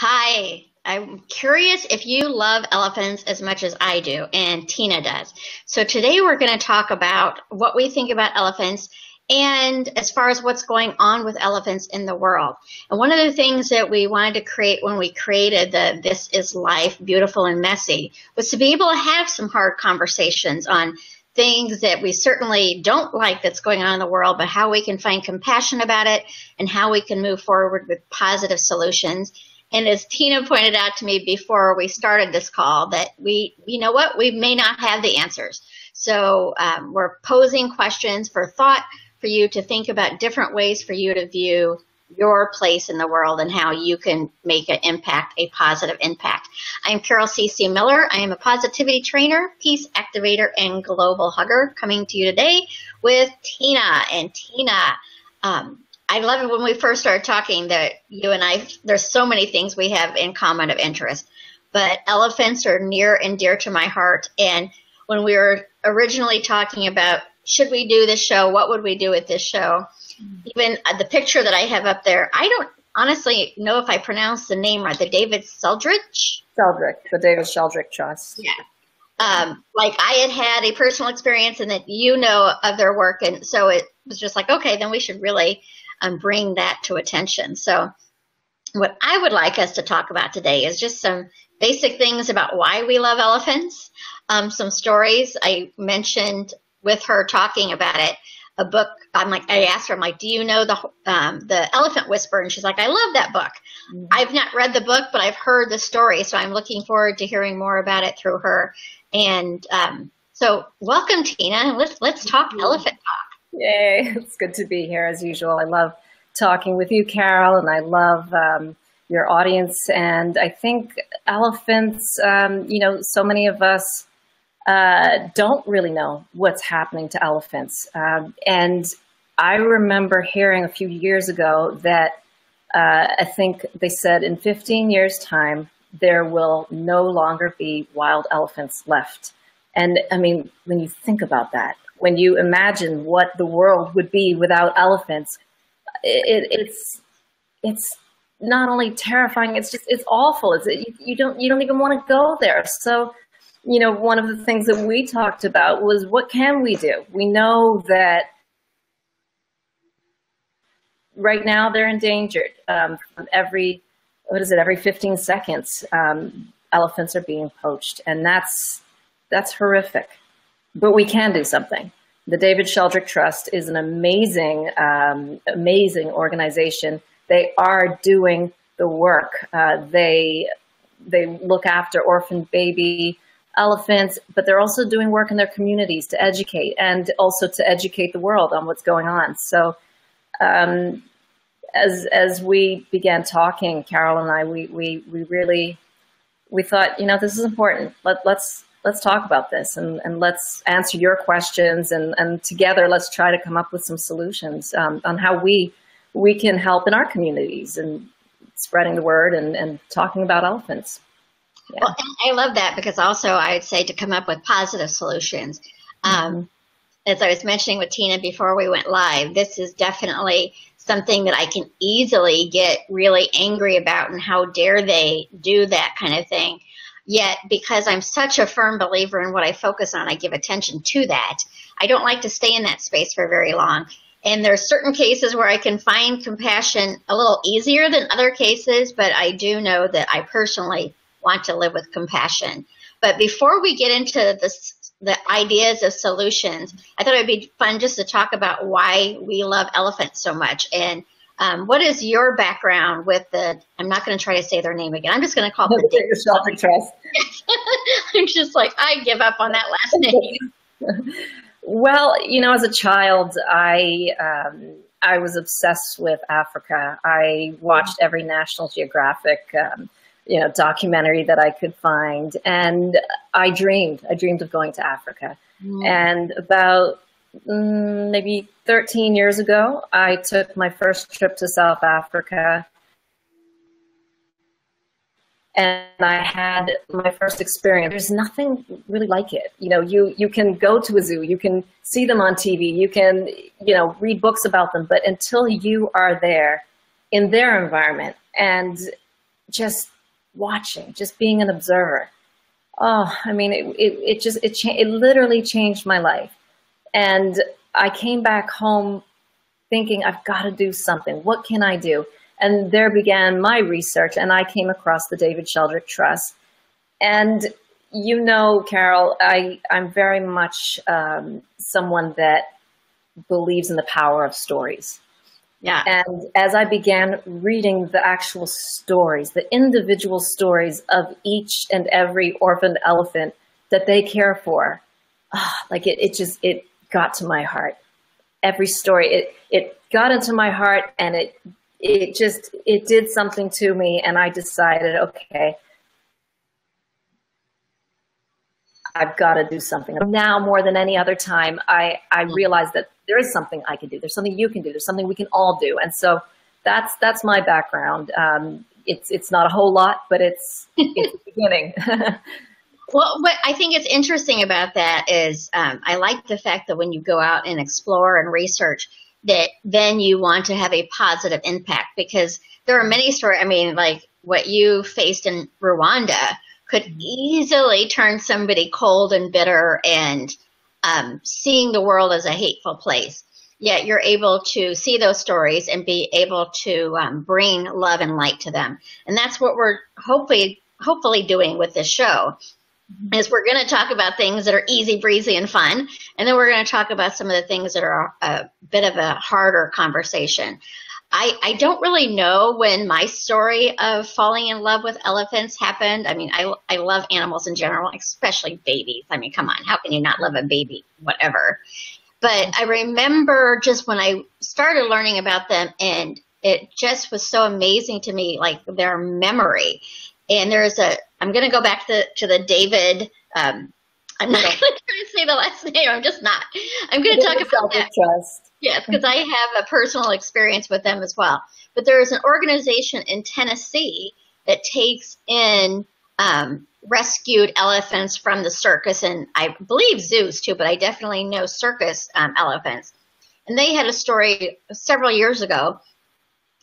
Hi, I'm curious if you love elephants as much as I do, and Tina does. So today we're going to talk about what we think about elephants and as far as what's going on with elephants in the world. And one of the things that we wanted to create when we created the This Is Life, Beautiful and Messy, was to be able to have some hard conversations on things that we certainly don't like that's going on in the world, but how we can find compassion about it and how we can move forward with positive solutions. And as Tina pointed out to me before we started this call, that you know what, we may not have the answers. So we're posing questions for thought for you to think about different ways for you to view your place in the world and how you can make an impact, a positive impact. I'm Carol C.C. Miller. I am a positivity trainer, peace activator, and global hugger, coming to you today with Tina. And Tina, I love it when we first started talking that you and I, there's so many things we have in common of interest, but elephants are near and dear to my heart. And when we were originally talking about, should we do this show? What would we do with this show? Even the picture that I have up there, I don't honestly know if I pronounced the name right, the David Sheldrich? The David Sheldrich Trust. Yeah. Like I had a personal experience and that you know of their work. And so it was just like, okay, then we should really bring that to attention. So what I would like us to talk about today is just some basic things about why we love elephants, some stories. I mentioned with her talking about it, a book. I asked her, I'm like, do you know the Elephant Whisperer? And she's like, I love that book. Mm-hmm. I've not read the book, but I've heard the story. So I'm looking forward to hearing more about it through her. And so welcome, Tina. Let's talk elephant talk. Yay, it's good to be here as usual. I love talking with you, Carol, and I love your audience. And I think elephants, so many of us don't really know what's happening to elephants. And I remember hearing a few years ago that I think they said in 15 years' time, there will no longer be wild elephants left. And I mean, when you think about that, when you imagine what the world would be without elephants, it's not only terrifying, it's awful. You don't even want to go there. So, one of the things that we talked about was, what can we do? We know that right now they're endangered. Every 15 seconds, elephants are being poached, and that's horrific. But we can do something. The David Sheldrich Trust is an amazing, amazing organization. They are doing the work. They look after orphan baby elephants, but they're also doing work in their communities to educate and also to educate the world on what's going on. So as we began talking, Carol and I, we thought, this is important. Let's talk about this and let's answer your questions and together let's try to come up with some solutions on how we can help in our communities and spreading the word and talking about elephants. Yeah. Well, I love that because also I'd say to come up with positive solutions. As I was mentioning with Tina before we went live, this is definitely something that I can easily get really angry about, and how dare they do that kind of thing. Yet, because I'm such a firm believer in what I focus on, I give attention to that. I don't like to stay in that space for very long. And there's certain cases where I can find compassion a little easier than other cases, but I do know that I personally want to live with compassion. But before we get into the ideas of solutions, I thought it would be fun just to talk about why we love elephants so much. And what is your background with I'm not going to try to say their name again. I'm just going to call it the David Sheldrich Trust. I'm just like, I give up on that last name. Well, as a child, I was obsessed with Africa. I watched every National Geographic, documentary that I could find. And I dreamed of going to Africa. And about maybe 13 years ago, I took my first trip to South Africa. And I had my first experience. There's nothing really like it. You can go to a zoo, you can see them on TV, you can, read books about them, but until you are there in their environment and just watching, just being an observer. Oh, I mean, it literally changed my life. And I came back home thinking, I've got to do something. What can I do? And there began my research, and I came across the David Sheldrick Trust. And you know, Carol, I'm very much someone that believes in the power of stories. Yeah. And as I began reading the actual stories, the individual stories of each and every orphaned elephant that they care for, like it got to my heart. Every story, it got into my heart, and it did something to me. And I decided, okay, I've got to do something. Now more than any other time, I realized that there is something I can do. There's something you can do. There's something we can all do. And so that's my background. It's not a whole lot, but it's the beginning. Well, what I think is interesting about that is I like the fact that when you go out and explore and research, that then you want to have a positive impact, because there are many stories. I mean, like what you faced in Rwanda could easily turn somebody cold and bitter and seeing the world as a hateful place. Yet you're able to see those stories and be able to bring love and light to them. And that's what we're hopefully doing with this show. Is we're going to talk about things that are easy breezy and fun, and then we're going to talk about some of the things that are a bit of a harder conversation. I don't really know when my story of falling in love with elephants happened. I mean, I love animals in general, especially babies. I mean, come on, how can you not love a baby? Whatever. But I remember just when I started learning about them, and it just was so amazing to me, like their memory. And I'm going to go back to the David, I'm not going to try to say the last name. I'm just not. I'm going to talk about that. Trust. Yes, because I have a personal experience with them as well. But there is an organization in Tennessee that takes in rescued elephants from the circus, and I believe zoos too, but I definitely know circus elephants. And they had a story several years ago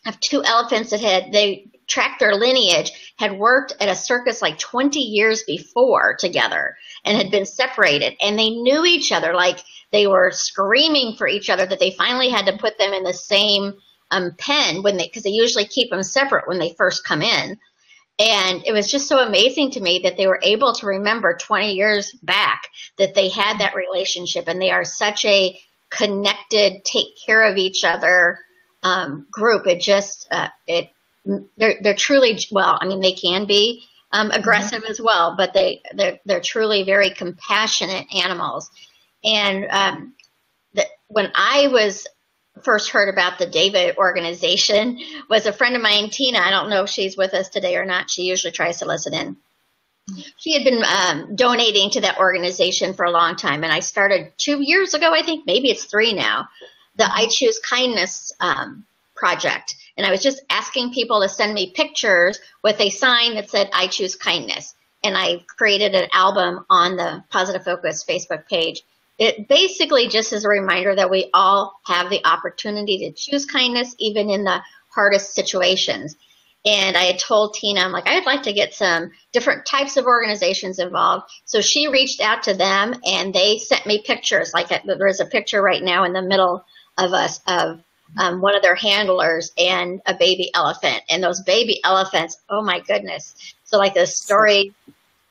of two elephants that they tracked their lineage, had worked at a circus like 20 years before together and had been separated. And they knew each other, like they were screaming for each other that they finally had to put them in the same pen because they usually keep them separate when they first come in. And it was just so amazing to me that they were able to remember 20 years back that they had that relationship, and they are such a connected, take care of each other group. It just, they're truly, well, I mean, they can be aggressive as well, but they're truly very compassionate animals. And when I was first heard about the David organization was a friend of mine, Tina. I don't know if she's with us today or not. She usually tries to listen in. She had been donating to that organization for a long time, and I started 2 years ago, I think, maybe it's 3 now, the I Choose Kindness project. And I was just asking people to send me pictures with a sign that said, I choose kindness. And I created an album on the Positive Focus Facebook page. It basically just is a reminder that we all have the opportunity to choose kindness, even in the hardest situations. And I had told Tina, I'm like, I'd like to get some different types of organizations involved. So she reached out to them, and they sent me pictures. Like there's a picture right now in the middle of us of one of their handlers and a baby elephant. And those baby elephants, oh my goodness. So like the story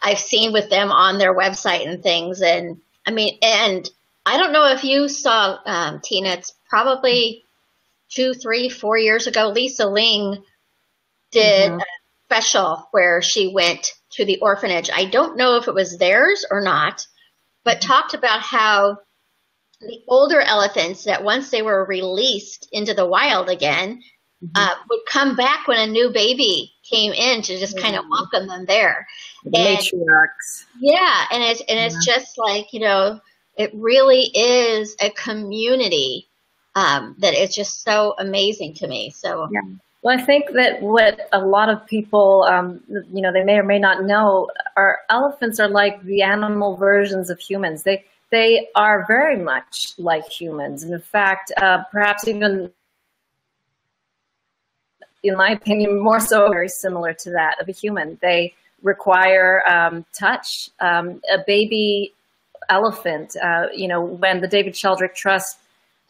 I've seen with them on their website and things. And I mean, and I don't know if you saw, Tina, it's probably 2, 3, 4 years ago, Lisa Ling did a special where she went to the orphanage. I don't know if it was theirs or not, but talked about how the older elephants that once they were released into the wild again, would come back when a new baby came in to just kind of welcome them there. Matriarchs. Yeah. And it's just like, you know, it really is a community that is just so amazing to me. So, yeah. Well, I think that what a lot of people, you know, they may or may not know, are elephants are like the animal versions of humans. They are very much like humans. And in fact, perhaps even in my opinion, more so very similar to that of a human. They require touch. A baby elephant, when the David Sheldrick Trust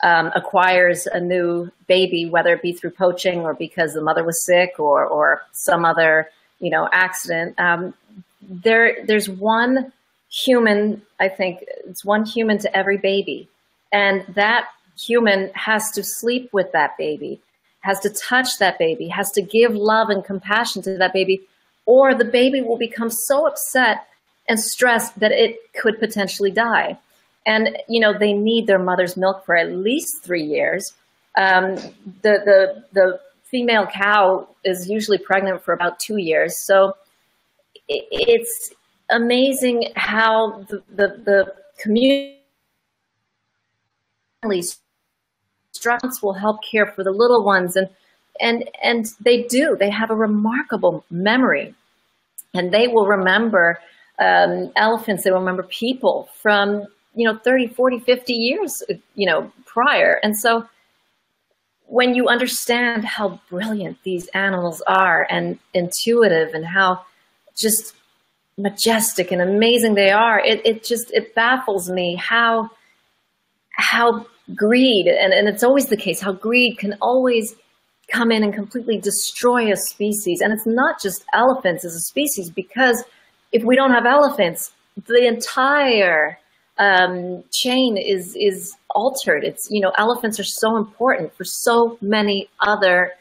acquires a new baby, whether it be through poaching or because the mother was sick or some other, accident, there's one human, I think it's one human to every baby. And that human has to sleep with that baby, has to touch that baby, has to give love and compassion to that baby, or the baby will become so upset and stressed that it could potentially die. And, they need their mother's milk for at least 3 years. The female cow is usually pregnant for about 2 years. So it's amazing how the community structures will help care for the little ones. And they have a remarkable memory, and they will remember elephants, they will remember people from, 30, 40, 50 years, prior. And so when you understand how brilliant these animals are and intuitive and how just majestic and amazing they are, it baffles me how greed, and it's always the case, how greed can always come in and completely destroy a species. And it's not just elephants as a species, because if we don't have elephants, the entire chain is altered. It's, elephants are so important for so many other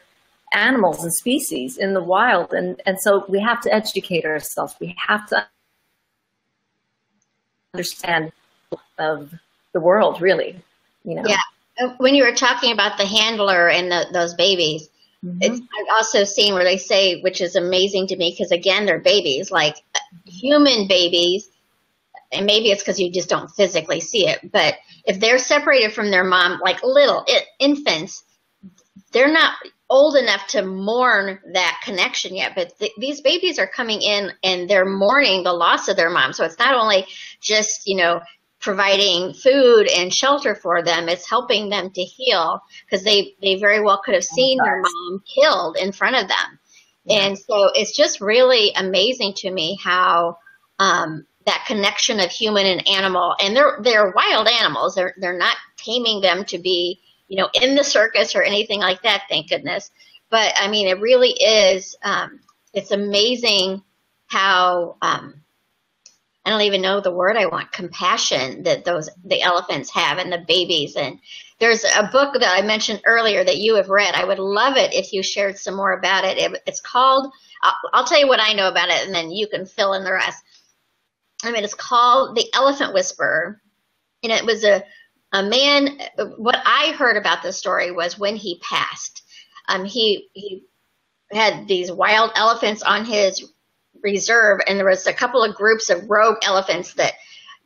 animals and species in the wild. And so we have to educate ourselves. We have to understand of the world, really, Yeah. When you were talking about the handler and those babies, I've also seen where they say, which is amazing to me, because again, they're babies, like human babies, and maybe it's because you just don't physically see it, but if they're separated from their mom, like little infants, they're not old enough to mourn that connection yet, but these babies are coming in and they're mourning the loss of their mom. So it's not only just, providing food and shelter for them, it's helping them to heal, because they very well could have seen their mom killed in front of them. Yeah. And so it's just really amazing to me how that connection of human and animal, and they're wild animals. They're not taming them to be, in the circus or anything like that, thank goodness. But I mean, it really is, it's amazing how, I don't even know the word I want, compassion that the elephants have and the babies. And there's a book that I mentioned earlier that you have read. I would love it if you shared some more about it. It's called, I'll tell you what I know about it, and then you can fill in the rest. I mean, it's called The Elephant Whisperer. And it was a man, what I heard about this story was when he passed, he had these wild elephants on his reserve, and there was a couple of groups of rogue elephants that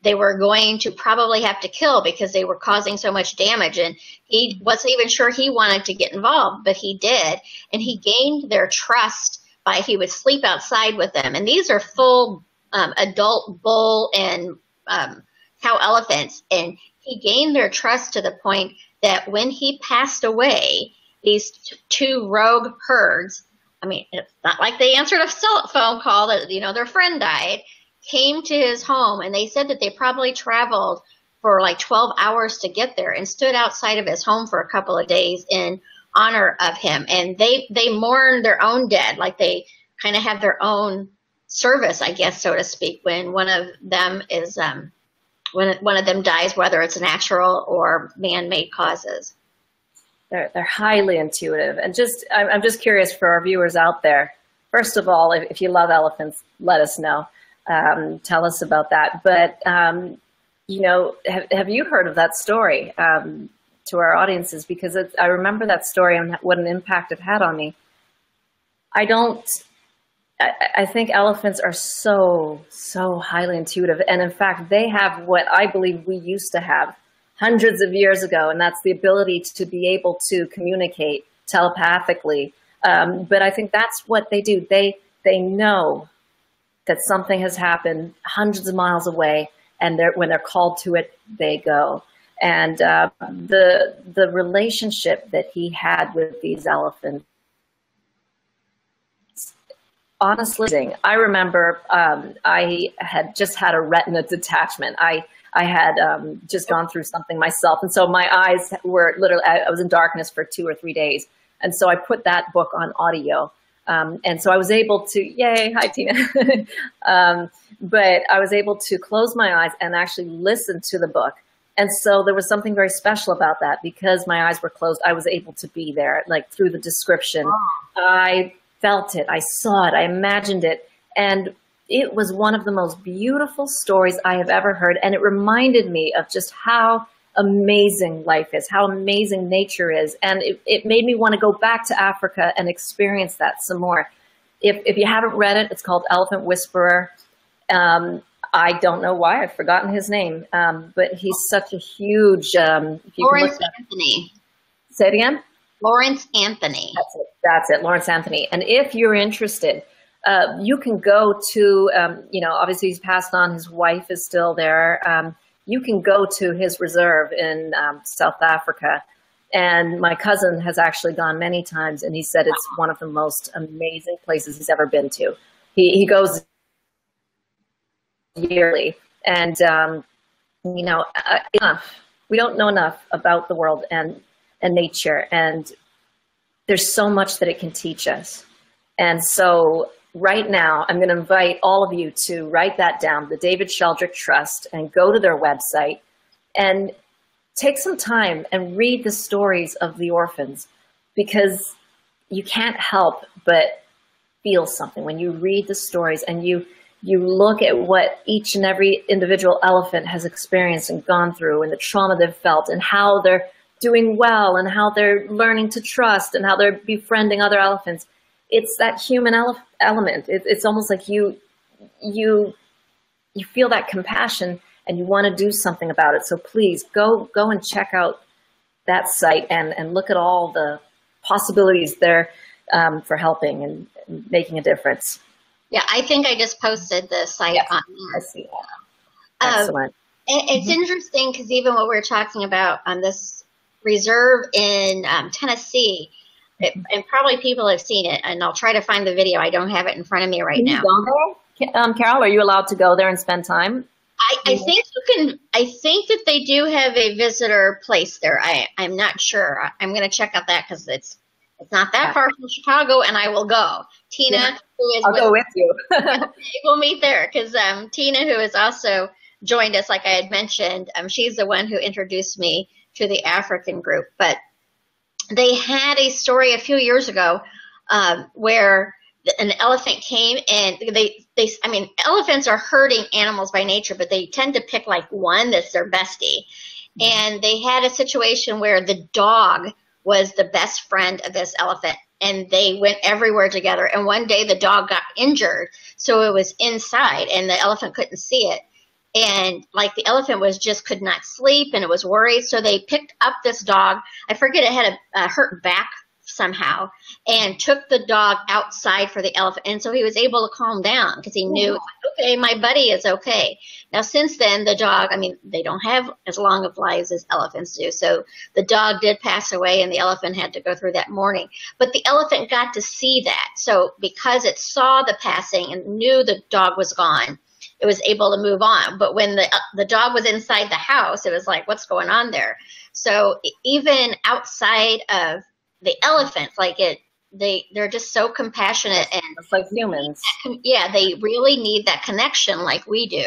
they were going to probably have to kill because they were causing so much damage, and he wasn't even sure he wanted to get involved, but he did, and he gained their trust by he would sleep outside with them. And these are full adult bull and cow elephants, and he gained their trust to the point that when he passed away, these two rogue herds, I mean, it's not like they answered a cell phone call that, their friend died, came to his home, and they said that they probably traveled for like 12 hours to get there and stood outside of his home for a couple of days in honor of him. And they mourn their own dead, like they kind of have their own service, I guess, so to speak, when one of them is, when one of them dies, whether it's natural or man-made causes. They're highly intuitive. And I'm just curious for our viewers out there. First of all, if you love elephants, let us know. Tell us about that. But, have you heard of that story to our audiences? Because I remember that story and what an impact it had on me. I think elephants are so highly intuitive. And in fact, they have what I believe we used to have hundreds of years ago, and that's the ability to be able to communicate telepathically. But I think that's what they do. They know that something has happened hundreds of miles away, and when they're called to it, they go. And the relationship that he had with these elephants honestly, I remember I had just had a retina detachment. I had just gone through something myself. And so my eyes were literally, I was in darkness for 2 or 3 days. And so I put that book on audio. And so I was able to, yay, hi Tina. But I was able to close my eyes and actually listen to the book. And so there was something very special about that because my eyes were closed. I was able to be there, like through the description. Oh. I felt it. I saw it. I imagined it. And it was one of the most beautiful stories I have ever heard. And it reminded me of just how amazing life is, how amazing nature is. And it made me want to go back to Africa and experience that some more. If you haven't read it, it's called Elephant Whisperer. I don't know why, I've forgotten his name, but he's such a huge... Lawrence Anthony. Say it again? Lawrence Anthony. That's it, Lawrence Anthony. And if you're interested, you can go to, obviously he's passed on, his wife is still there. You can go to his reserve in South Africa. And my cousin has actually gone many times, and he said it's one of the most amazing places he's ever been to. He goes yearly, and we don't know enough about the world and nature, and there's so much that it can teach us. And so right now I'm going to invite all of you to write that down, the David Sheldrick Trust, and go to their website and take some time and read the stories of the orphans, because you can't help but feel something when you read the stories and you look at what each and every individual elephant has experienced and gone through, and the trauma they've felt, and how they're doing well, and how they're learning to trust, and how they're befriending other elephants. It's that human element. It's almost like you feel that compassion and you want to do something about it. So please go and check out that site and look at all the possibilities there for helping and making a difference. Yeah, I think I just posted the site on there. I see that. Excellent. It's interesting because even what we're talking about on this reserve in Tennessee, and probably people have seen it, and I'll try to find the video. I don't have it in front of me right now. Carol, are you allowed to go there and spend time? I think you can. I think that they do have a visitor place there. I'm not sure. I'm going to check out that because it's not that far from Chicago, and I will go. Tina, who is I'll go with you. We'll meet there because Tina, who has also joined us, like I had mentioned, she's the one who introduced me to the African group. But they had a story a few years ago where an elephant came, and elephants are herding animals by nature, but they tend to pick like one that's their bestie. And they had a situation where the dog was the best friend of this elephant, and they went everywhere together. And one day the dog got injured, so it was inside, and the elephant couldn't see it. And like the elephant could not sleep, and it was worried. So they picked up this dog. I forget, it had a hurt back somehow, and took the dog outside for the elephant. And so he was able to calm down because he knew, okay, my buddy is okay. Now, since then, the dog, they don't have as long of lives as elephants do. So the dog did pass away, and the elephant had to go through that mourning. But the elephant got to see that. So because it saw the passing and knew the dog was gone, it was able to move on. But when the dog was inside the house, it was like, what's going on there? So even outside of the elephants, they're just so compassionate, and it's like humans. Yeah, they really need that connection like we do.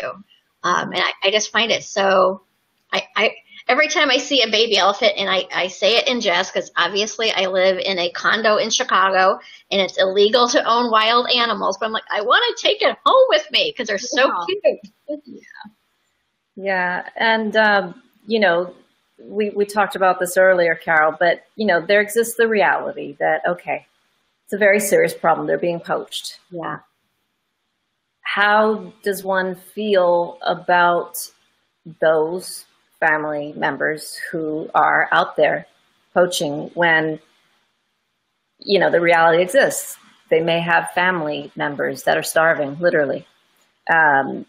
And I just find it so. I every time I see a baby elephant, and I say it in jest because obviously I live in a condo in Chicago, and it's illegal to own wild animals. But I'm like, I want to take it home with me because they're so cute. Yeah, and we talked about this earlier, Carol, but there exists the reality that, okay, it's a very serious problem. They're being poached. Yeah. How does one feel about those family members who are out there poaching when, the reality exists? They may have family members that are starving, literally. And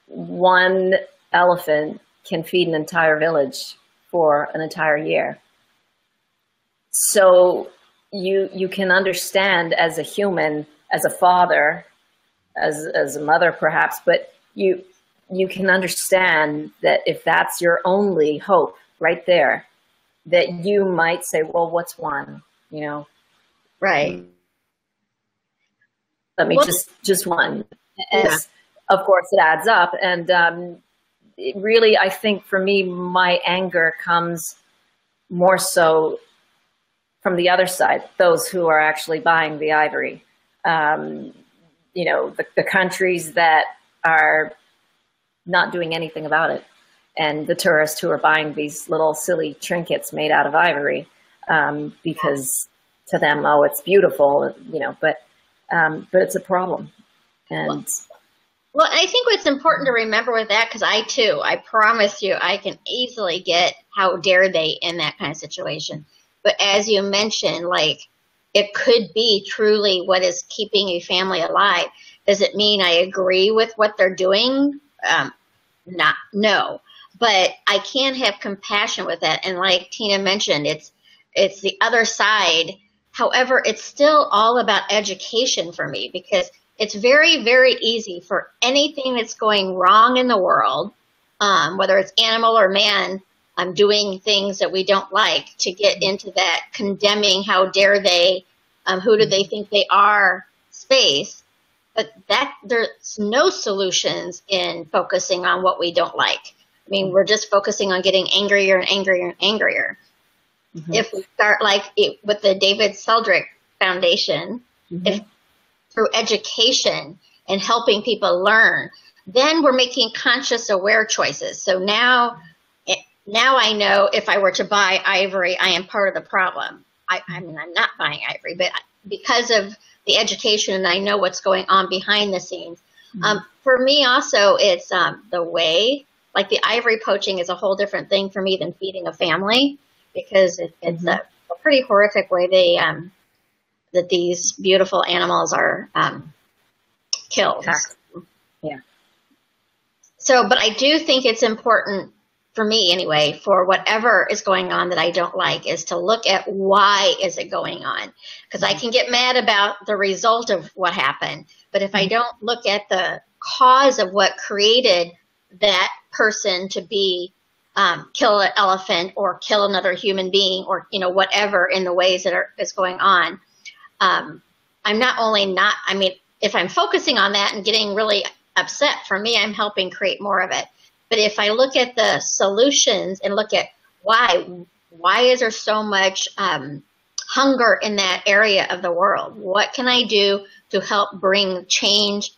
one elephant can feed an entire village for an entire year. So you can understand as a human as a father, as a mother perhaps, but you can understand that if that's your only hope right there, that you might say, well, what's one, you know? Right. Let me just one. Yeah. Of course it adds up. And it really, I think for me, my anger comes more so from the other side, those who are actually buying the ivory. You know, the countries that are not doing anything about it, and the tourists who are buying these little silly trinkets made out of ivory, because to them, oh, it's beautiful, you know, but it's a problem. And well, I think what's important to remember with that, because I promise you, I can easily get how dare they in that kind of situation. But as you mentioned, like, it could be truly what is keeping a family alive. Does it mean I agree with what they're doing? No. But I can have compassion with that. And like Tina mentioned, it's the other side. However, it's still all about education for me, because it's very, very easy for anything that's going wrong in the world, whether it's animal or man, doing things that we don't like, to get into that condemning, how dare they, who do they think they are space. But there's no solutions in focusing on what we don't like. I mean, we're just focusing on getting angrier and angrier and angrier. Mm-hmm. If we start with the David Seldrick Foundation, if through education and helping people learn, then we're making conscious, aware choices. So now I know if I were to buy ivory, I am part of the problem. I mean, I'm not buying ivory, but because of the education and I know what's going on behind the scenes. For me also, it's the way, like the ivory poaching is a whole different thing for me than feeding a family, because it's a pretty horrific way that these beautiful animals are killed. Yeah. So, but I do think it's important, for me anyway, for whatever is going on that I don't like, is to look at why is it going on. Because I can get mad about the result of what happened, but if I don't look at the cause of what created that person to be kill an elephant or kill another human being, or whatever in the ways that is going on, I'm not only I mean, if I'm focusing on that and getting really upset, for me, I'm helping create more of it. But if I look at the solutions and look at why is there so much hunger in that area of the world? What can I do to help bring change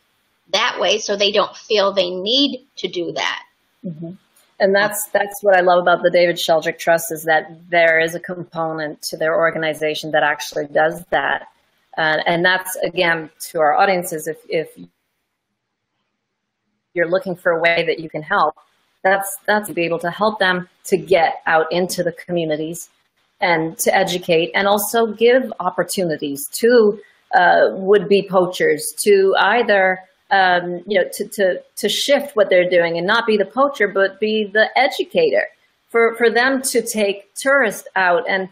that way so they don't feel they need to do that? Mm-hmm. And that's what I love about the David Sheldrick Trust, is that there is a component to their organization that actually does that. And that's, again, to our audiences, if you're looking for a way that you can help, that's to be able to help them to get out into the communities and to educate, and also give opportunities to would-be poachers to either to shift what they're doing and not be the poacher, but be the educator, for them to take tourists out and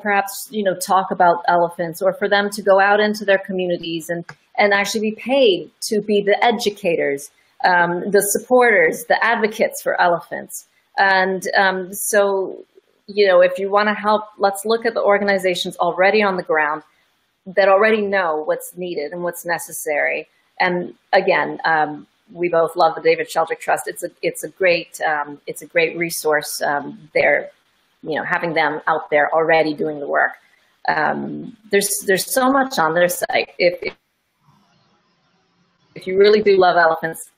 perhaps, talk about elephants, or for them to go out into their communities and actually be paid to be the educators, the supporters, the advocates for elephants. And so, if you want to help, let's look at the organizations already on the ground that already know what's needed and what's necessary. And again, we both love the David Sheldrick Trust. It's a great resource. There, having them out there already doing the work. There's so much on their site. If you really do love elephants,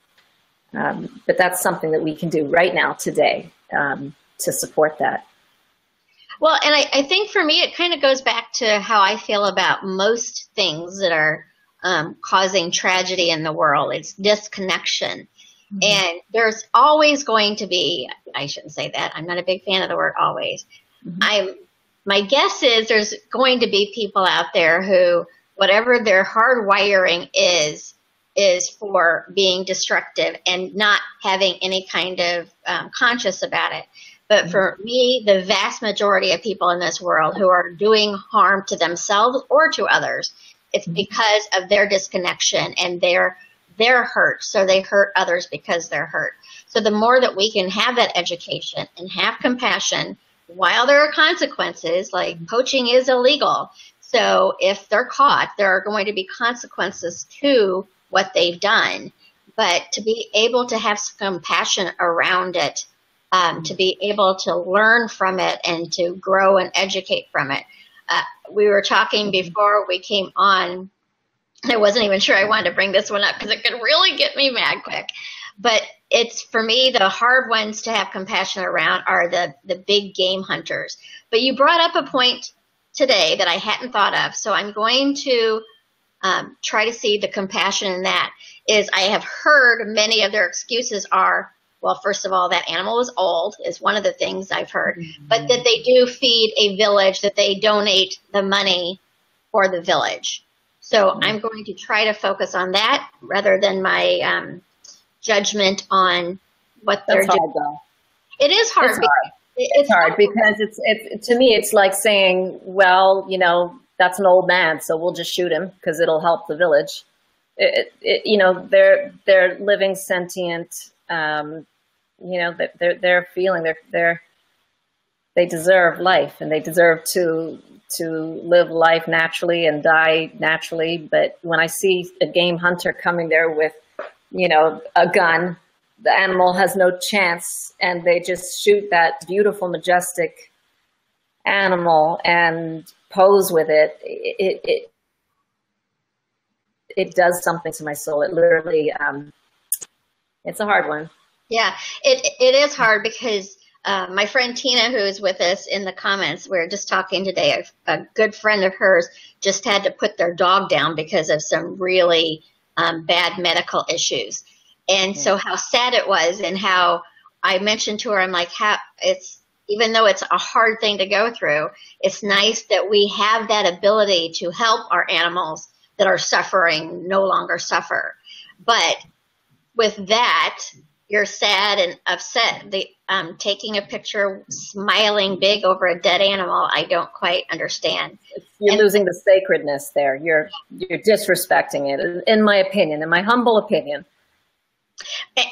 but that's something that we can do right now, today, to support that. Well, and I think for me, it kind of goes back to how I feel about most things that are causing tragedy in the world. It's disconnection. Mm-hmm. And there's always going to be, I shouldn't say that, I'm not a big fan of the word always. Mm-hmm. My guess is there's going to be people out there who, whatever their hardwiring is for being destructive and not having any kind of conscious about it. But for me, the vast majority of people in this world who are doing harm to themselves or to others, It's because of their disconnection and their hurt. So they hurt others because they're hurt. So the more that we can have that education and have compassion, while there are consequences, like poaching is illegal. So if they're caught, there are going to be consequences to what they've done. But to be able to have some compassion around it, to be able to learn from it and to grow and educate from it. We were talking before we came on. I wasn't even sure I wanted to bring this one up because it could really get me mad quick. But it's, for me, the hard ones to have compassion around are the big game hunters. But you brought up a point today that I hadn't thought of. So I'm going to try to see the compassion in that. Is I have heard many of their excuses are, well, first of all, that animal is old is one of the things I've heard, but that they do feed a village, that they donate the money for the village. So I'm going to try to focus on that rather than my judgment on what they're doing. It is hard. It's hard because it's to me, it's like saying, well, you know, that's an old man, so we'll just shoot him because it'll help the village. You know, they're living sentient. You know, they're feeling they deserve life, and they deserve to live life naturally and die naturally. But when I see a game hunter coming there with, you know, a gun, the animal has no chance, and they just shoot that beautiful, majestic animal and pose with it. It does something to my soul. It literally, it's a hard one. Yeah, it is hard because my friend Tina, who is with us in the comments, we were just talking today, a good friend of hers just had to put their dog down because of some really bad medical issues. And so how sad it was, and how I mentioned to her, I'm like, even though it's a hard thing to go through, it's nice that we have that ability to help our animals that are suffering no longer suffer. But with that, you're sad and upset. Taking a picture, smiling big over a dead animal, I don't quite understand. You're losing the sacredness there. You're disrespecting it, in my opinion, in my humble opinion.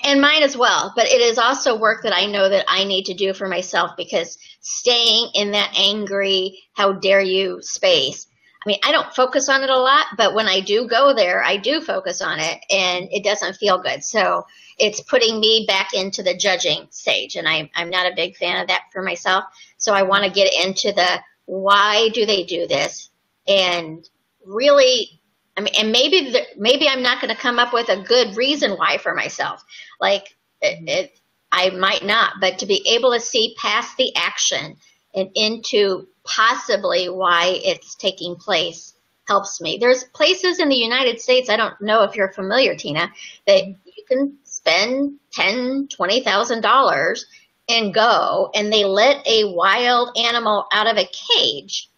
And mine as well. But it is also work that I know that I need to do for myself, because staying in that angry, how dare you space, I mean, I don't focus on it a lot, but when I do go there, I do focus on it, and it doesn't feel good. So it's putting me back into the judging stage, and I'm not a big fan of that for myself. So I want to get into the why do they do this, and really, I mean, and maybe I'm not going to come up with a good reason why for myself. Like I might not, but to be able to see past the action and into possibly why it's taking place helps me. There's places in the United States, I don't know if you're familiar, Tina, that you can spend $10,000, $20,000 and go, and they let a wild animal out of a cage,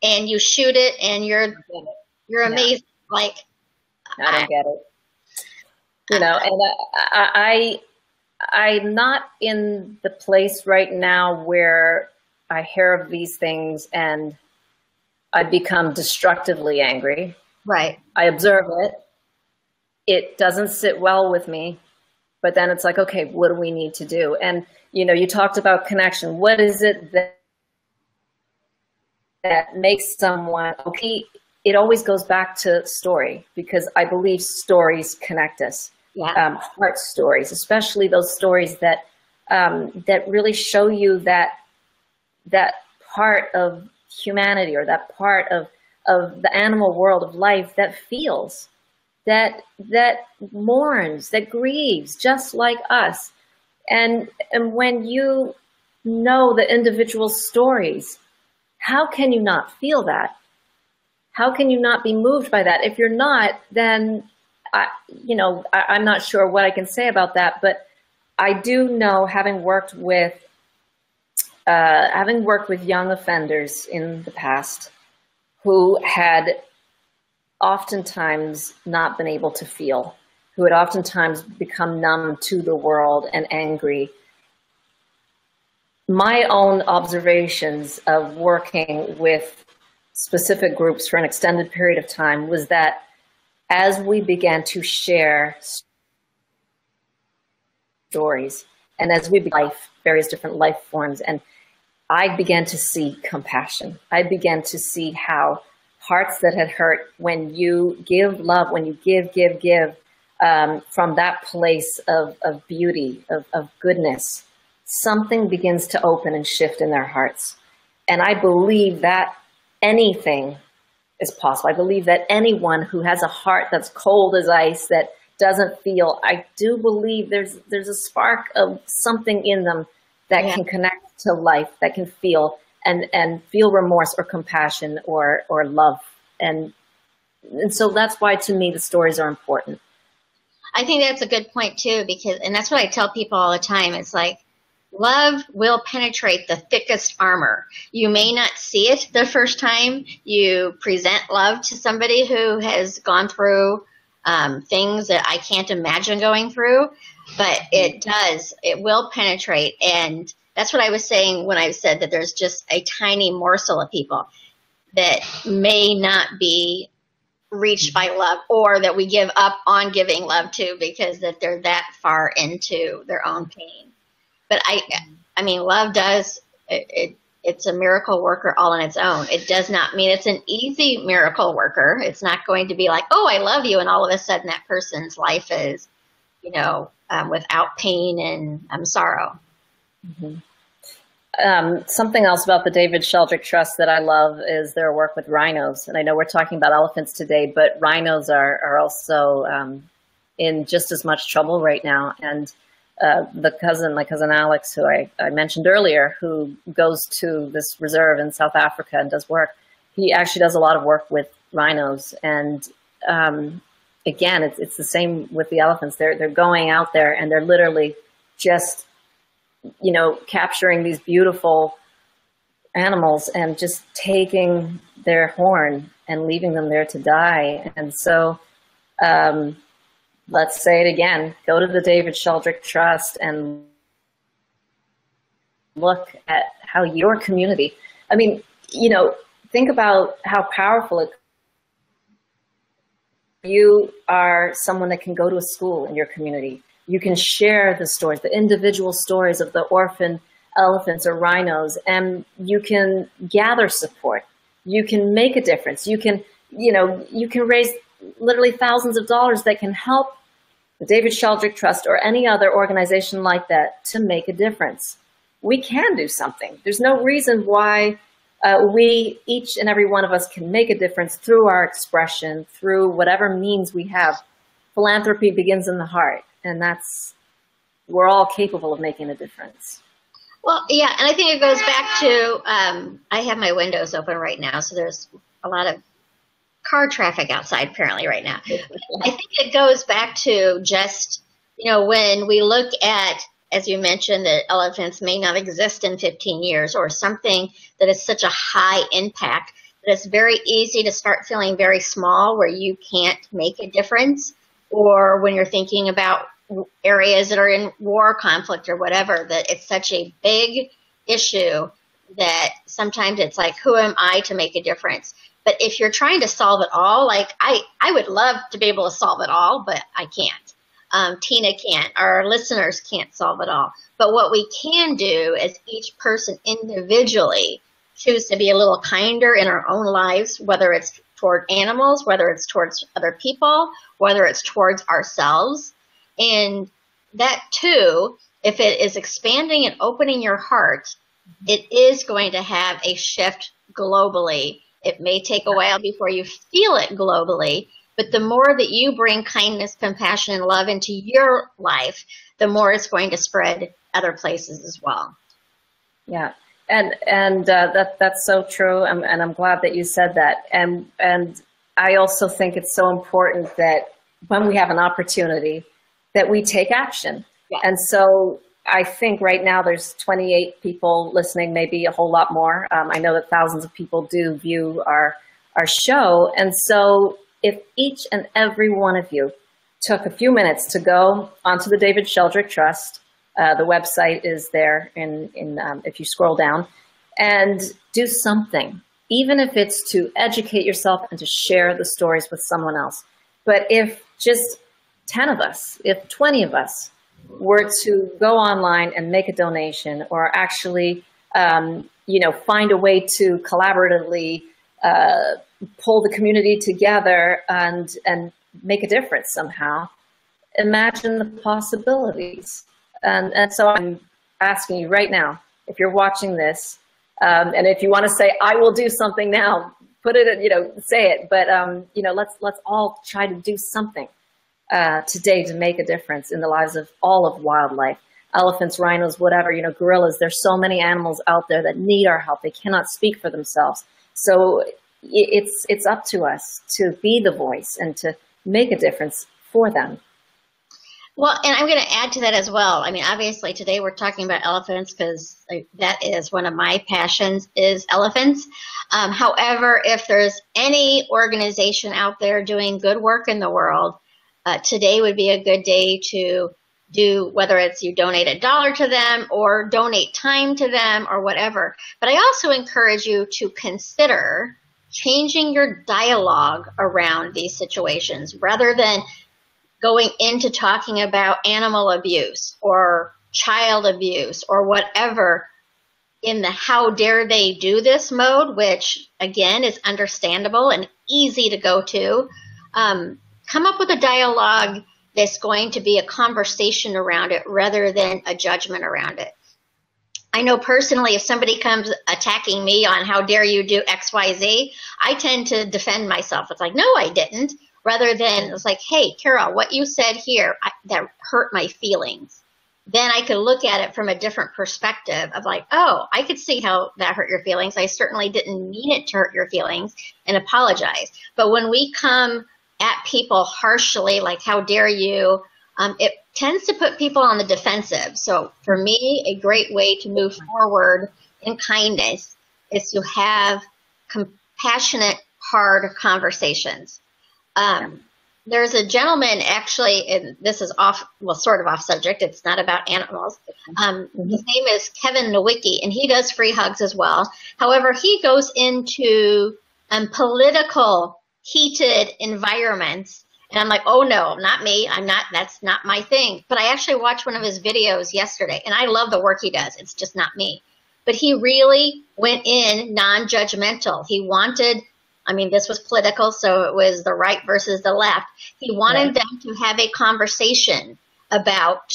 and you shoot it, and you're amazed. Yeah. Like, I don't get it. You know, and I'm not in the place right now where I hear of these things and I become destructively angry. Right. I observe it. It doesn't sit well with me, but then it's like, okay, what do we need to do? And, you know, you talked about connection. What is it that makes someone, okay, it always goes back to story, because I believe stories connect us. Yeah. Heart stories, especially those stories that that really show you that part of humanity, or that part of the animal world of life that feels, that mourns, that grieves, just like us. And when you know the individual stories, how can you not feel that? How can you not be moved by that? If you're not, then I'm not sure what I can say about that, but I do know, having worked with young offenders in the past who had oftentimes not been able to feel, who had oftentimes become numb to the world and angry. My own observations of working with specific groups for an extended period of time was that as we began to share stories and as we life, various different life forms, and I began to see compassion. I began to see how hearts that had hurt, when you give love, when you give, from that place of beauty, of goodness, something begins to open and shift in their hearts. And I believe that anything is possible. I believe that anyone who has a heart that's cold as ice, that doesn't feel, I do believe there's a spark of something in them that can connect to life, that can feel and feel remorse or compassion or love. And so that's why, to me, the stories are important. I think that's a good point too, because, and that's what I tell people all the time. It's like, love will penetrate the thickest armor. You may not see it the first time you present love to somebody who has gone through things that I can't imagine going through, but it will penetrate. And that's what I was saying when I said that there's just a tiny morsel of people that may not be reached by love, or that we give up on giving love to because that they're that far into their own pain. But I mean, love does, it's a miracle worker all on its own. It does not mean it's an easy miracle worker. It's not going to be like, oh, I love you, and all of a sudden that person's life is, without pain and sorrow. Mm-hmm. Something else about the David Sheldrick Trust that I love is their work with rhinos. And I know we're talking about elephants today, but rhinos are also in just as much trouble right now. And my cousin Alex, who I mentioned earlier, who goes to this reserve in South Africa and does work, he actually does a lot of work with rhinos. And again, it's the same with the elephants. They're going out there and they're literally just capturing these beautiful animals and just taking their horn and leaving them there to die. And so let's say it again, go to the David Sheldrick Trust and look at how your community, think about how powerful it. You are someone that can go to a school in your community. You can share the stories, the individual stories of the orphan elephants or rhinos, and you can gather support. You can make a difference. You can raise literally thousands of dollars that can help the David Sheldrick Trust or any other organization like that to make a difference. We can do something. There's no reason why we, each and every one of us, can make a difference through our expression, through whatever means we have. Philanthropy begins in the heart. And we're all capable of making a difference. Well, yeah, and I think it goes back to, I have my windows open right now, so there's a lot of car traffic outside apparently right now. I think it goes back to just, when we look at, as you mentioned, that elephants may not exist in 15 years or something that is such a high impact, that it's very easy to start feeling very small where you can't make a difference, or when you're thinking about areas that are in war, conflict, or whatever, that it's such a big issue that sometimes it's like, who am I to make a difference? But if you're trying to solve it all, like I would love to be able to solve it all, but I can't. Tina can't. Our listeners can't solve it all. But what we can do is each person individually choose to be a little kinder in our own lives, whether it's toward animals, whether it's towards other people, whether it's towards ourselves. And that too, if it is expanding and opening your heart, it is going to have a shift globally. It may take a while before you feel it globally, but the more that you bring kindness, compassion, and love into your life, the more it's going to spread other places as well. Yeah. And that's so true. And I'm glad that you said that. And I also think it's so important that when we have an opportunity, that we take action. Yeah. And so I think right now there's 28 people listening, maybe a whole lot more. I know that thousands of people do view our show. And so if each and every one of you took a few minutes to go onto the David Sheldrick Trust, the website is there if you scroll down, and do something. even if it's to educate yourself and to share the stories with someone else. But if just 10 of us, if 20 of us were to go online and make a donation, or actually, find a way to collaboratively pull the community together and make a difference somehow, imagine the possibilities. And so I'm asking you right now, if you're watching this, and if you want to say, I will do something now, put it, say it. But, let's all try to do something today to make a difference in the lives of all of wildlife. Elephants, rhinos, whatever, gorillas. There's so many animals out there that need our help. They cannot speak for themselves. So it's up to us to be the voice and to make a difference for them. Well, and I'm going to add to that as well. I mean, obviously today we're talking about elephants because that is one of my passions, is elephants. However, if there's any organization out there doing good work in the world, today would be a good day to do, whether it's you donate $1 to them or donate time to them or whatever. But I also encourage you to consider changing your dialogue around these situations rather than going into talking about animal abuse or child abuse or whatever in the how dare they do this mode, which again is understandable and easy to go to. Come up with a dialogue that's going to be a conversation around it rather than a judgment around it. I know personally, if somebody comes attacking me on how dare you do X, Y, Z, I tend to defend myself. It's like, no, I didn't. Rather than it's like, hey, Carol, what you said here, that hurt my feelings. Then I could look at it from a different perspective of like, oh, I could see how that hurt your feelings. I certainly didn't mean it to hurt your feelings, and apologize. But when we come at people harshly, like how dare you, it tends to put people on the defensive. So for me, a great way to move forward in kindness is to have compassionate, hard conversations. There's a gentleman actually, and this is sort of off subject. It's not about animals. His name is Kevin Nowicki, and he does free hugs as well. However, he goes into political, heated environments, and I'm like, oh no, not me. That's not my thing. But I actually watched one of his videos yesterday, and I love the work he does. It's just not me. But he really went in non-judgmental. He wanted, this was political, so it was the right versus the left. He wanted them to have a conversation about,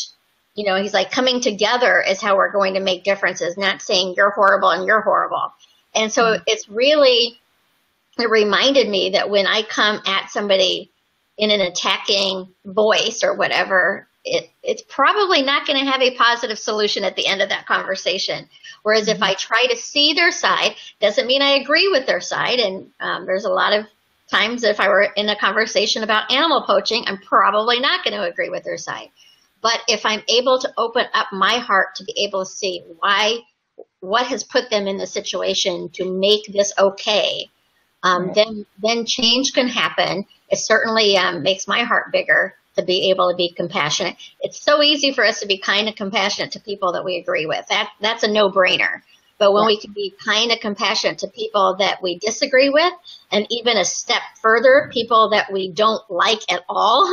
he's like, coming together is how we're going to make differences, not saying you're horrible and you're horrible. And so it reminded me that when I come at somebody in an attacking voice or whatever, it's probably not going to have a positive solution at the end of that conversation. Whereas if I try to see their side, doesn't mean I agree with their side. And there's a lot of times if I were in a conversation about animal poaching, I'm probably not going to agree with their side. But if I'm able to open up my heart to be able to see what has put them in the situation to make this okay, then change can happen. It certainly makes my heart bigger to be able to be compassionate. It's so easy for us to be kind and compassionate to people that we agree with. That's a no-brainer. But when we can be kind and compassionate to people that we disagree with, and even a step further, people that we don't like at all,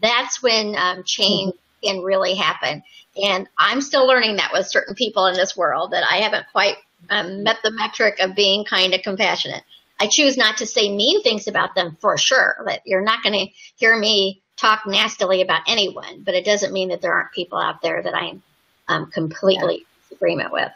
that's when change can really happen. And I'm still learning that with certain people in this world, that I haven't quite met the metric of being kind and compassionate. I choose not to say mean things about them for sure. That you're not going to hear me talk nastily about anyone, but it doesn't mean that there aren't people out there that I'm completely in disagreement with.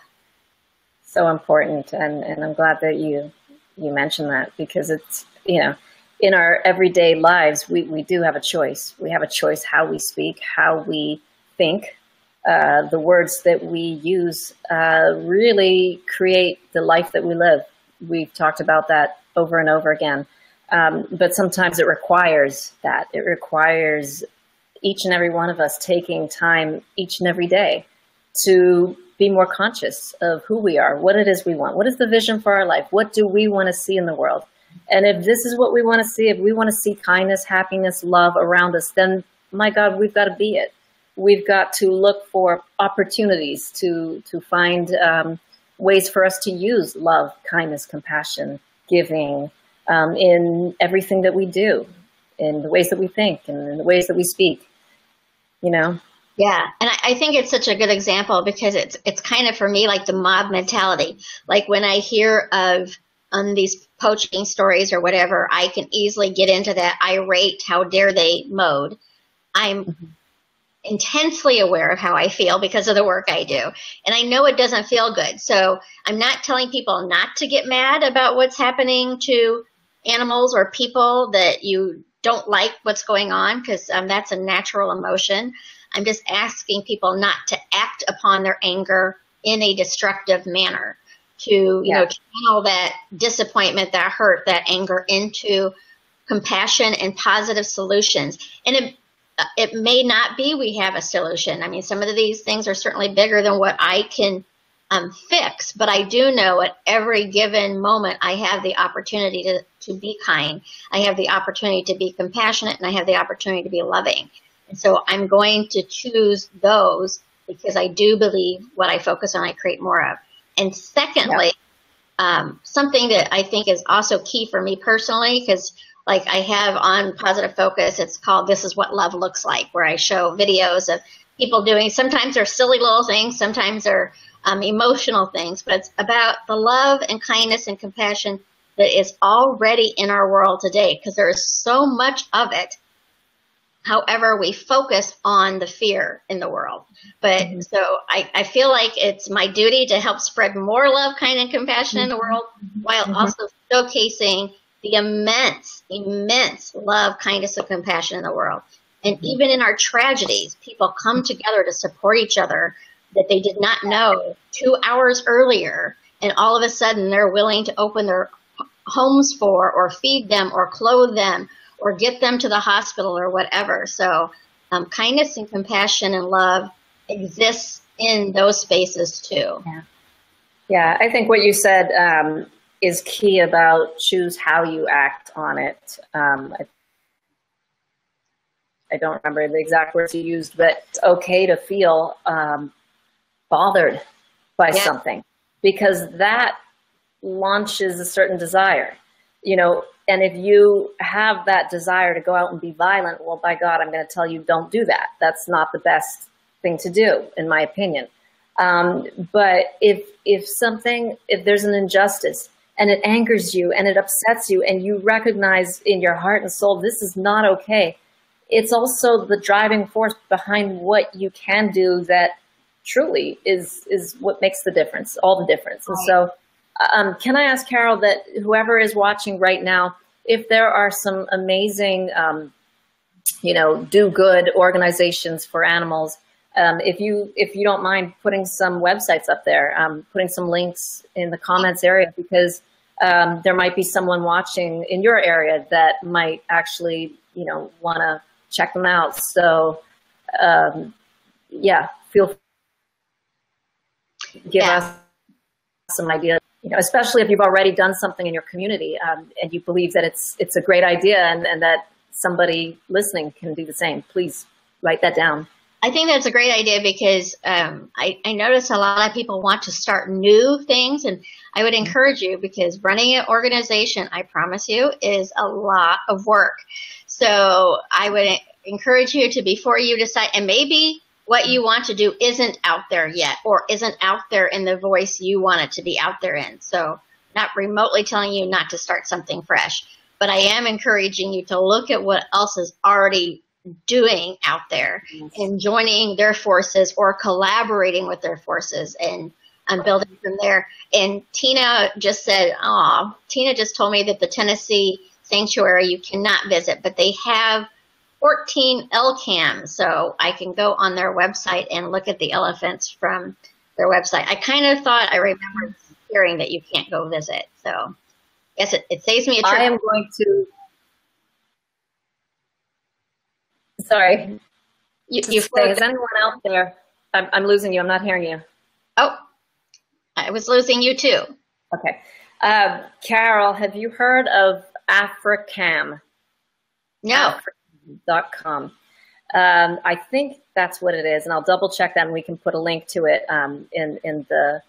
So important, and I'm glad that you mentioned that, because it's, in our everyday lives, we do have a choice. We have a choice how we speak, how we think. The words that we use really create the life that we live. We've talked about that over and over again. But sometimes it requires that. It requires each and every one of us taking time each and every day to be more conscious of who we are, what it is we want, what is the vision for our life, what do we want to see in the world. And if this is what we want to see, if we want to see kindness, happiness, love around us, then my God, we've got to be it. We've got to look for opportunities to find ways for us to use love, kindness, compassion, giving in everything that we do, in the ways that we think and in the ways that we speak, you know? Yeah, and I think it's such a good example because it's kind of for me like the mob mentality. Like when I hear of these poaching stories or whatever, I can easily get into that irate, how dare they mode. I'm intensely aware of how I feel because of the work I do. And I know it doesn't feel good. So I'm not telling people not to get mad about what's happening to animals or people that you don't like what's going on, because that's a natural emotion. I'm just asking people not to act upon their anger in a destructive manner, to, you know, channel that disappointment, that hurt, that anger into compassion and positive solutions. And it may not be we have a solution. I mean, some of these things are certainly bigger than what I can fix, but I do know at every given moment I have the opportunity to be kind. I have the opportunity to be compassionate, and I have the opportunity to be loving. And so I'm going to choose those because I do believe what I focus on, I create more of. And secondly, something that I think is also key for me personally, because like I have on Positive Focus, it's called This Is What Love Looks Like, where I show videos of people doing, sometimes they're silly little things, sometimes they're emotional things, but it's about the love and kindness and compassion that is already in our world today, because there is so much of it. However, we focus on the fear in the world. But so I feel like it's my duty to help spread more love, kind, and compassion in the world, while also showcasing the immense love, kindness, and compassion in the world. And even in our tragedies, people come together to support each other that they did not know 2 hours earlier. And all of a sudden, they're willing to open their homes for, or feed them, or clothe them, or get them to the hospital or whatever. So kindness and compassion and love exists in those spaces too. Yeah, I think what you said is key about choose how you act on it. I don't remember the exact words you used, but it's okay to feel bothered by something, because that launches a certain desire, you know. And if you have that desire to go out and be violent, well, by God, I'm going to tell you, don't do that. That's not the best thing to do, in my opinion. But if there's an injustice and it angers you and it upsets you, and you recognize in your heart and soul, this is not okay, it's also the driving force behind what you can do that truly is what makes the difference, all the difference. And so can I ask Carol, that whoever is watching right now, if there are some amazing, you know, do good organizations for animals, if you don't mind putting some websites up there, putting some links in the comments area, because there might be someone watching in your area that might actually, you know, want to check them out. So yeah, give us some ideas. You know, especially if you've already done something in your community and you believe that it's a great idea, and that somebody listening can do the same. Please write that down. I think that's a great idea, because I notice a lot of people want to start new things, and I would encourage you, because running an organization, I promise you, is a lot of work. So I would encourage you to, before you decide, and maybe what you want to do isn't out there yet, or isn't out there in the voice you want it to be out there in. So not remotely telling you not to start something fresh, but I am encouraging you to look at what else is already doing out there, and joining their forces or collaborating with their forces, and building from there. And Tina just said, Tina just told me that the Tennessee Sanctuary you cannot visit, but they have 14 LCAMs, so I can go on their website and look at the elephants from their website. I kind of thought I remembered hearing that you can't go visit, so yes, it saves me a trip. I am going to. Sorry. Is anyone out there? I'm losing you. I'm not hearing you. Oh, I was losing you too. Okay. Carol, have you heard of Africam? No. .com. I think that's what it is, and I'll double check that, and we can put a link to it in the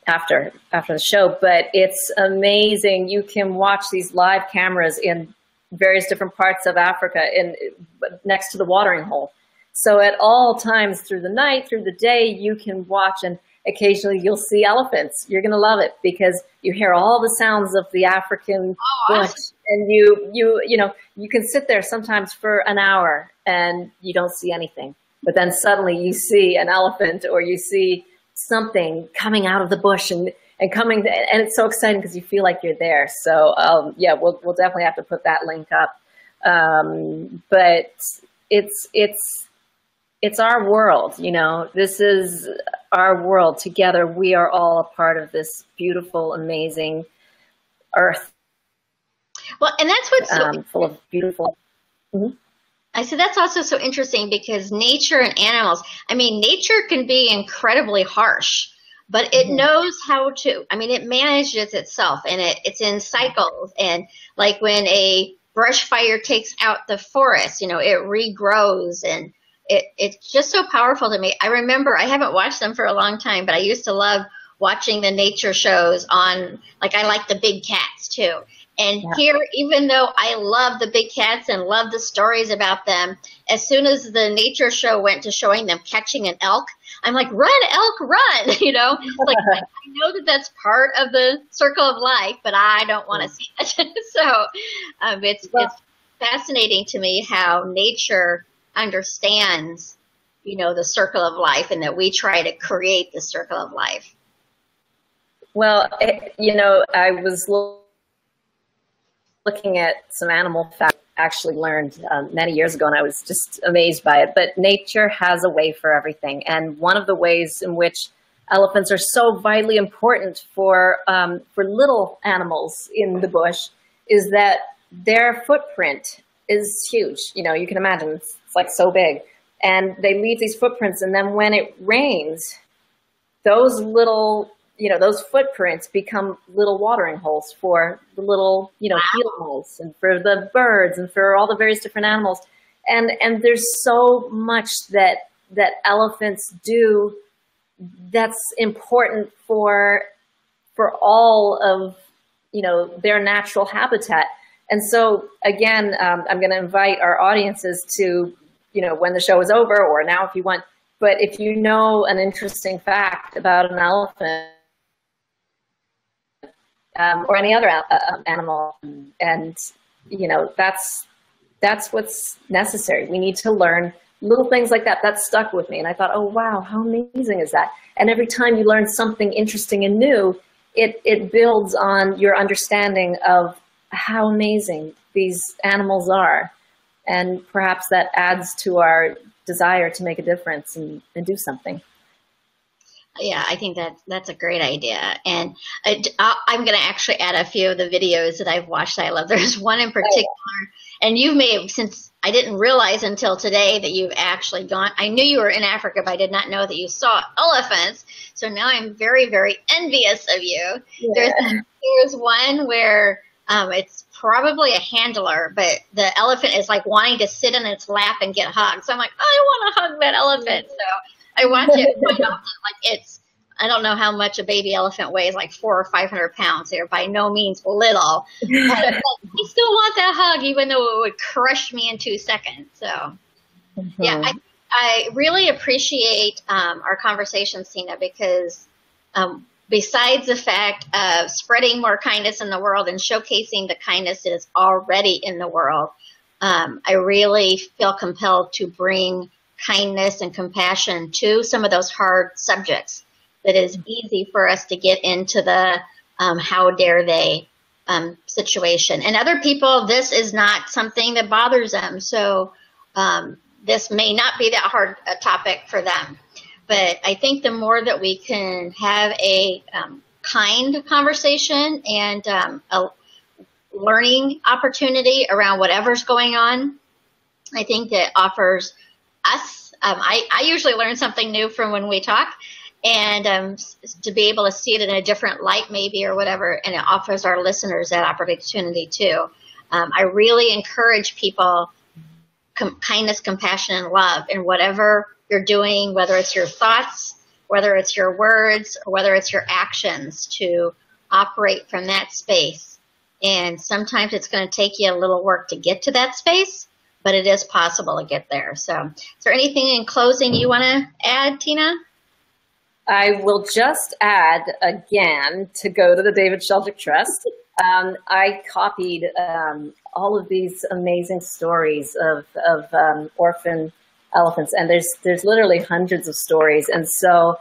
after the show, but it's amazing. You can watch these live cameras in various different parts of Africa next to the watering hole. So at all times through the night, through the day, you can watch, and occasionally you'll see elephants. You're going to love it because you hear all the sounds of the African bush, and you can sit there sometimes for an hour and you don't see anything. But then suddenly you see an elephant, or you see something coming out of the bush and it's so exciting because you feel like you're there. So yeah, we'll definitely have to put that link up. But it's our world, this is our world. Together we are all a part of this beautiful, amazing earth. Well, and that's what's so full of beautiful. Mm-hmm. I said that's also so interesting because nature and animals, nature can be incredibly harsh, but it knows how to, it manages itself, and it's in cycles. And like when a brush fire takes out the forest, it regrows, and it's just so powerful to me. I remember, I haven't watched them for a long time, but I used to love watching the nature shows on, I like the big cats too. And here, even though I love the big cats and love the stories about them, as soon as the nature show went to showing them catching an elk, I'm like, run, elk, run, I know that that's part of the circle of life, but I don't want to see it. So it's fascinating to me how nature understands, the circle of life, and that we try to create the circle of life. Well, I was looking at some animal facts I actually learned many years ago, and I was just amazed by it. But nature has a way for everything. And one of the ways in which elephants are so vitally important for little animals in the bush is that their footprint is huge. You can imagine it's like so big. And they leave these footprints, and then when it rains, those little those footprints become little watering holes for the little, animals, and for the birds, and for all the various different animals. And there's so much that elephants do that's important for all of, their natural habitat. And so again, I'm going to invite our audiences to, when the show is over, or now if you want, but if you know an interesting fact about an elephant, or any other animal, and that's what's necessary. We need to learn little things like that. That stuck with me, and I thought, oh wow, how amazing is that? And every time you learn something interesting and new, it builds on your understanding of how amazing these animals are, and perhaps that adds to our desire to make a difference and do something. Yeah, I think that's a great idea. And I'm going to actually add a few of the videos that I've watched that I love. There's one in particular, and you may have, since I didn't realize until today that you've actually gone, I knew you were in Africa, but I did not know that you saw elephants. So now I'm very, very envious of you. Yeah. There's one where it's probably a handler, but the elephant is like wanting to sit in its lap and get hugged. So I'm like, I want to hug that elephant. So I watch it quite often. I don't know how much a baby elephant weighs, like 400 or 500 pounds. They're by no means little. But I still want that hug, even though it would crush me in 2 seconds. So, yeah, I really appreciate our conversations, Tina, because besides the fact of spreading more kindness in the world and showcasing the kindness that is already in the world, I really feel compelled to bring kindness and compassion to some of those hard subjects that is easy for us to get into the how dare they situation. And other people, this is not something that bothers them. So this may not be that hard a topic for them. But I think the more that we can have a kind conversation and a learning opportunity around whatever's going on, I think that offers us, I usually learn something new from when we talk, and to be able to see it in a different light maybe or whatever, and it offers our listeners that opportunity too. I really encourage people kindness, compassion, and love in whatever you're doing, whether it's your thoughts, whether it's your words or whether it's your actions, to operate from that space. And sometimes it's going to take you a little work to get to that space, but it is possible to get there. So is there anything in closing you want to add, Tina? I will just add again to go to the David Sheldrick Trust. I copied all of these amazing stories of orphan elephants, and there's literally hundreds of stories. And so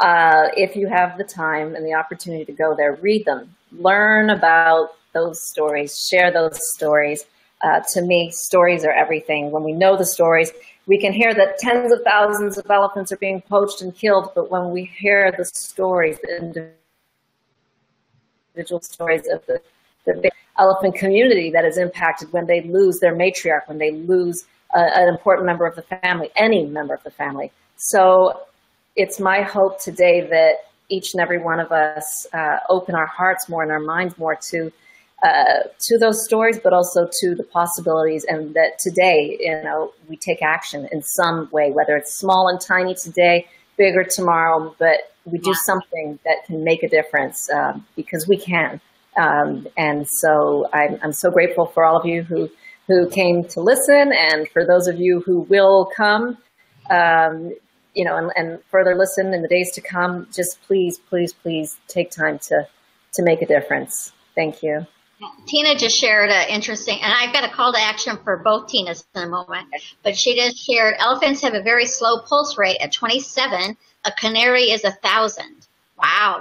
if you have the time and the opportunity to go there, read them, learn about those stories, share those stories. To me, stories are everything. When we know the stories, we can hear that tens of thousands of elephants are being poached and killed, but when we hear the stories, the individual stories of the big elephant community that is impacted when they lose their matriarch, when they lose an important member of the family, any member of the family. So it's my hope today that each and every one of us open our hearts more and our minds more to those stories, but also to the possibilities, and that today, we take action in some way, whether it's small and tiny today, bigger tomorrow, but we do something that can make a difference because we can. And so I'm so grateful for all of you who came to listen, and for those of you who will come, and further listen in the days to come. Just please, please, please take time to make a difference. Thank you. Tina just shared an interesting, and I've got a call to action for both Tinas in a moment, but she just shared elephants have a very slow pulse rate at 27. A canary is 1,000. Wow,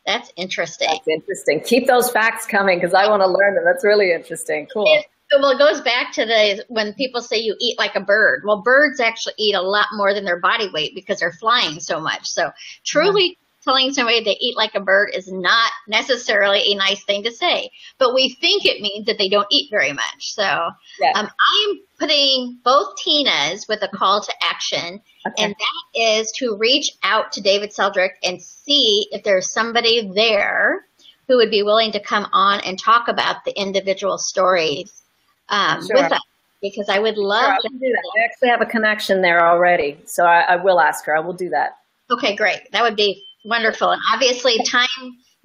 that's interesting. That's interesting. Keep those facts coming because I want to learn them. That's really interesting. Cool. Well, it goes back to when people say you eat like a bird. Well, birds actually eat a lot more than their body weight because they're flying so much. So truly telling somebody they eat like a bird is not necessarily a nice thing to say, but we think it means that they don't eat very much. So I'm putting both Tinas with a call to action, and that is to reach out to David Sheldrick and see if there's somebody there who would be willing to come on and talk about the individual stories with us, because I would love to do that. I actually have a connection there already, so I will ask her. I will do that. Okay, great. That would be wonderful. And obviously, time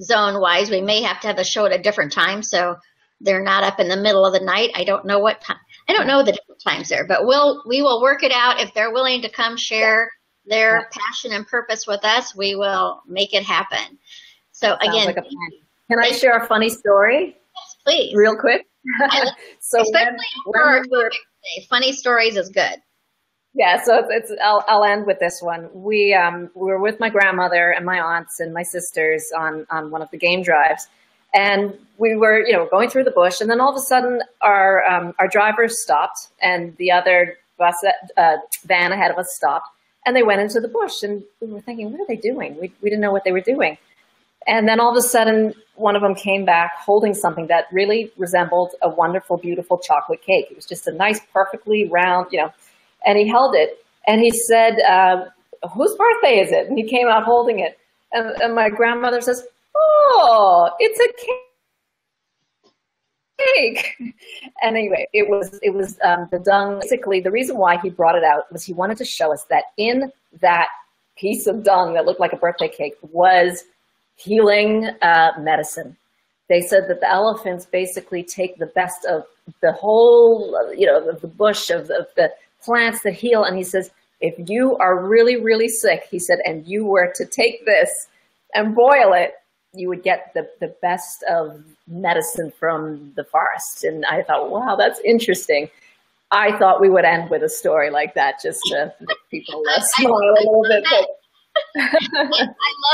zone wise, we may have to have the show at a different time, so they're not up in the middle of the night. I don't know what time. I don't know the different times there, but we will work it out. If they're willing to come share their passion and purpose with us, we will make it happen. So again, can I share a funny story? Yes, please, real quick. So especially funny stories is good. Yeah, so I'll end with this one. We were with my grandmother and my aunts and my sisters on one of the game drives, and we were going through the bush, and then all of a sudden our driver stopped, and the other van ahead of us stopped, and they went into the bush, and we were thinking, what are they doing? We didn't know what they were doing, and then all of a sudden one of them came back holding something that really resembled a wonderful, beautiful chocolate cake. It was just a nice, perfectly round, and he held it, and he said, whose birthday is it? And he came out holding it. And my grandmother says, oh, it's a cake. And anyway, it was the dung. Basically, the reason why he brought it out was he wanted to show us that in that piece of dung that looked like a birthday cake was healing medicine. They said that the elephants basically take the best of the whole, of the bush, of the plants that heal. And he says, if you are really, really sick, he said, and you were to take this and boil it, you would get the best of medicine from the forest. And I thought, wow, that's interesting. I thought we would end with a story like that, just to make people smile a little bit.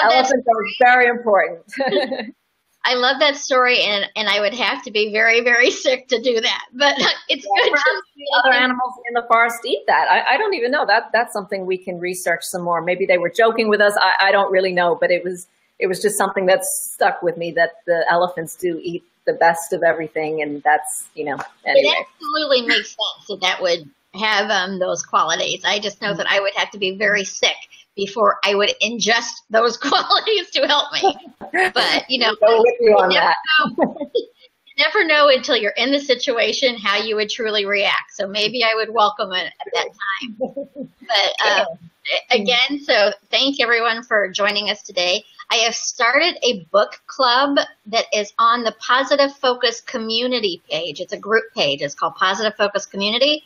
Elephants are very important. I love that story, and I would have to be very, very sick to do that. But it's good to see other animals in the forest eat that. I don't even know. That's something we can research some more. Maybe they were joking with us. I don't really know, but it was just something that stuck with me, that the elephants do eat the best of everything, and that's anyway. It absolutely makes sense that would have those qualities. I just know that I would have to be very sick before I would ingest those qualities to help me. But, go with you on that. You never know until you're in the situation how you would truly react. So maybe I would welcome it at that time. But again. So thank everyone for joining us today. I have started a book club that is on the Positive Focus community page. It's a group page. It's called Positive Focus Community.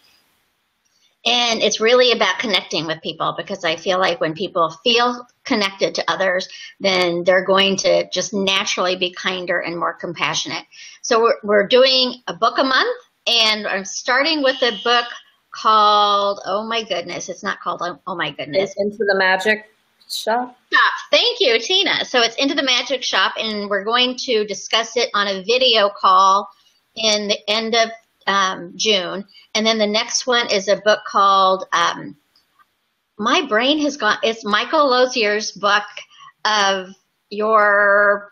And it's really about connecting with people, because I feel like when people feel connected to others, then they're going to just naturally be kinder and more compassionate. So we're doing a book a month, and I'm starting with a book called, oh my goodness, it's not called oh my goodness. It's Into the Magic Shop. Thank you, Tina. So it's Into the Magic Shop, and we're going to discuss it on a video call in the end of June. And then the next one is a book called, my brain has gone, it's Michael Lozier's book of Your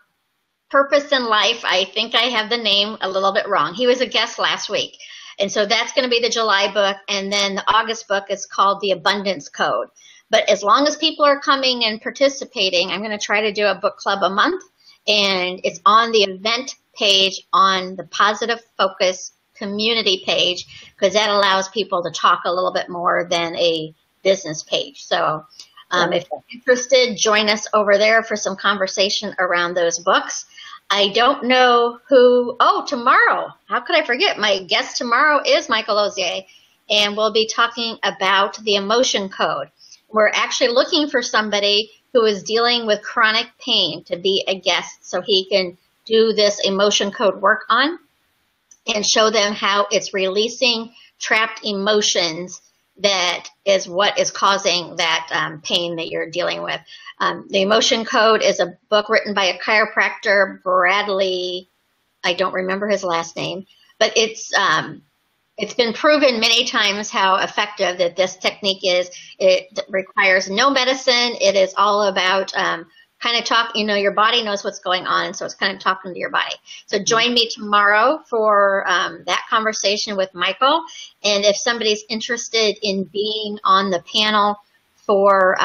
Purpose in Life. I think I have the name a little bit wrong. He was a guest last week. And so that's going to be the July book. And then the August book is called The Abundance Code. But as long as people are coming and participating, I'm going to try to do a book club a month. And it's on the event page on the Positive Focus community page, because that allows people to talk a little bit more than a business page. So if you're interested, join us over there for some conversation around those books. I don't know who, tomorrow, how could I forget? My guest tomorrow is Michael Lozier, and we'll be talking about the emotion code. We're actually looking for somebody who is dealing with chronic pain to be a guest so he can do this emotion code work on and show them how it's releasing trapped emotions that is what is causing that pain that you're dealing with. The Emotion Code is a book written by a chiropractor, Bradley, I don't remember his last name, but it's been proven many times how effective that this technique is. It requires no medicine. It is all about kind of talk, your body knows what's going on, so it's kind of talking to your body. So join me tomorrow for that conversation with Michael. And if somebody's interested in being on the panel for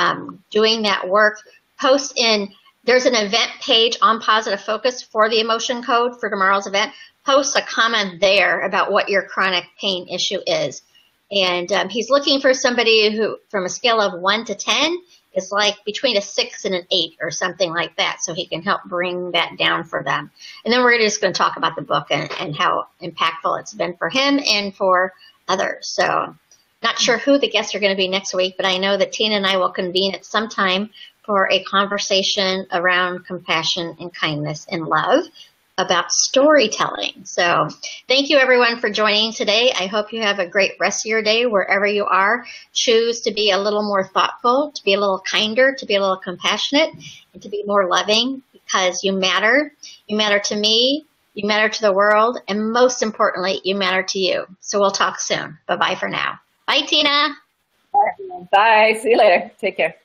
doing that work, post in, there's an event page on Positive Focus for the Emotion Code for tomorrow's event. Post a comment there about what your chronic pain issue is. And he's looking for somebody who, from a scale of 1 to 10, is like between a 6 and an 8 or something like that, so he can help bring that down for them. And then we're just going to talk about the book and how impactful it's been for him and for others. So not sure who the guests are going to be next week, but I know that Tina and I will convene at some time for a conversation around compassion and kindness and love about storytelling. So thank you everyone for joining today. I hope you have a great rest of your day wherever you are. Choose to be a little more thoughtful, to be a little kinder, to be a little compassionate, and to be more loving, because you matter. You matter to me, you matter to the world, and most importantly, you matter to you. So we'll talk soon. Bye-bye for now. Bye, Tina. Bye. See you later. Take care.